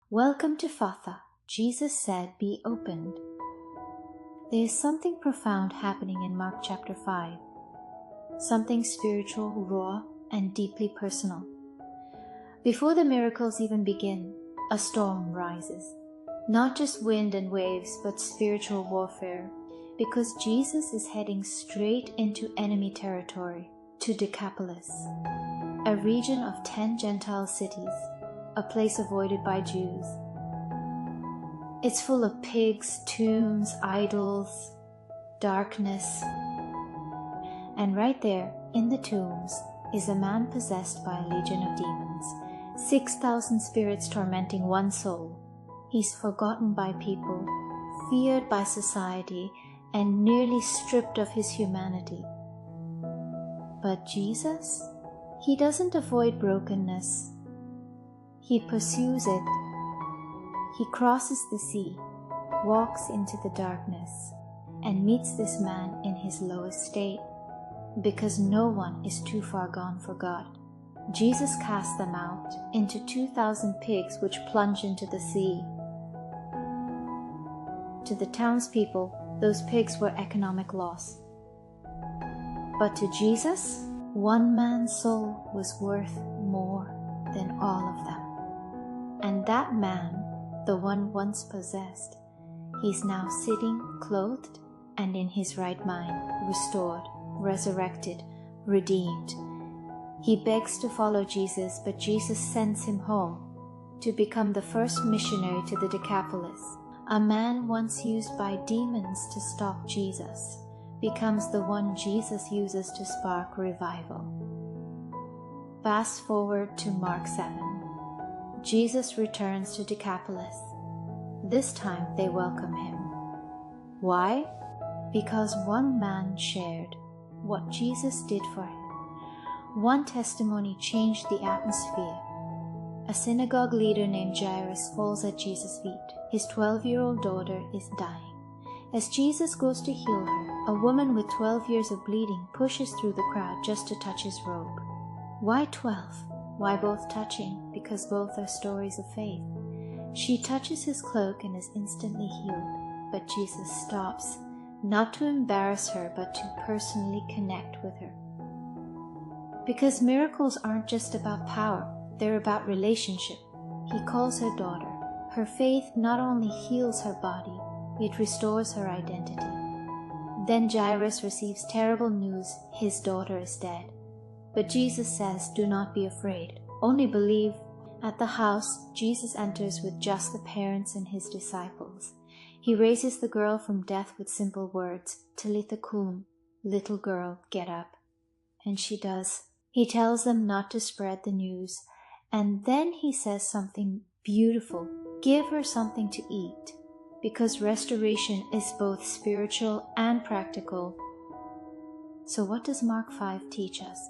Welcome to Ephphatha. Jesus said, "Be opened." There is something profound happening in Mark chapter 5. Something spiritual, raw, and deeply personal. Before the miracles even begin, a storm rises. Not just wind and waves, but spiritual warfare. Because Jesus is heading straight into enemy territory, to Decapolis, a region of 10 Gentile cities, a place avoided by Jews. It's full of pigs, tombs, idols, darkness. And right there, in the tombs, is a man possessed by a legion of demons, 6,000 spirits tormenting one soul. He's forgotten by people, feared by society, and nearly stripped of his humanity. But Jesus, he doesn't avoid brokenness. He pursues it. He crosses the sea, walks into the darkness, and meets this man in his lowest state, because no one is too far gone for God. Jesus cast them out into 2,000 pigs which plunge into the sea. To the townspeople, those pigs were economic loss. But to Jesus, one man's soul was worth more than all of them. And that man, the one once possessed, he's now sitting clothed and in his right mind, restored, resurrected, redeemed. He begs to follow Jesus, but Jesus sends him home to become the first missionary to the Decapolis. A man once used by demons to stop Jesus becomes the one Jesus uses to spark revival. Fast forward to Mark 7. Jesus returns to Decapolis. This time they welcome him. Why? Because one man shared what Jesus did for him. One testimony changed the atmosphere. A synagogue leader named Jairus falls at Jesus' feet. His 12-year-old daughter is dying. As Jesus goes to heal her, a woman with 12 years of bleeding pushes through the crowd just to touch his robe. Why 12? Why both touching? Because both are stories of faith. She touches his cloak and is instantly healed, but Jesus stops, not to embarrass her, but to personally connect with her. Because miracles aren't just about power, they're about relationship. He calls her daughter. Her faith not only heals her body, it restores her identity. Then Jairus receives terrible news: his daughter is dead. But Jesus says, "Do not be afraid, only believe." At the house, Jesus enters with just the parents and his disciples. He raises the girl from death with simple words, "Talitha kum," little girl, get up. And she does. He tells them not to spread the news. And then he says something beautiful. Give her something to eat, because restoration is both spiritual and practical. So what does Mark 5 teach us?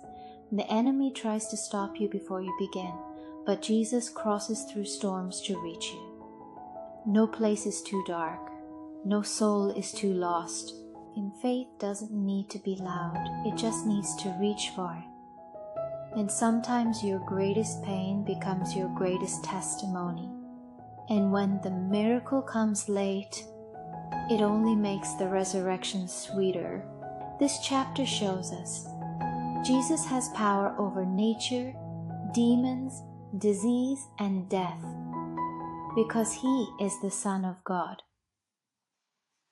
The enemy tries to stop you before you begin, but Jesus crosses through storms to reach you. No place is too dark. No soul is too lost. And faith doesn't need to be loud. It just needs to reach for it. And sometimes your greatest pain becomes your greatest testimony. And when the miracle comes late, it only makes the resurrection sweeter. This chapter shows us Jesus has power over nature, demons, disease, and death, because he is the Son of God.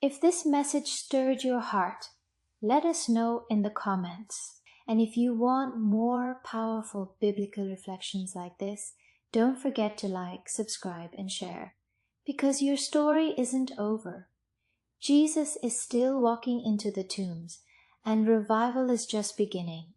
If this message stirred your heart, let us know in the comments. And if you want more powerful biblical reflections like this, don't forget to like, subscribe, and share, because your story isn't over. Jesus is still walking into the tombs, and revival is just beginning.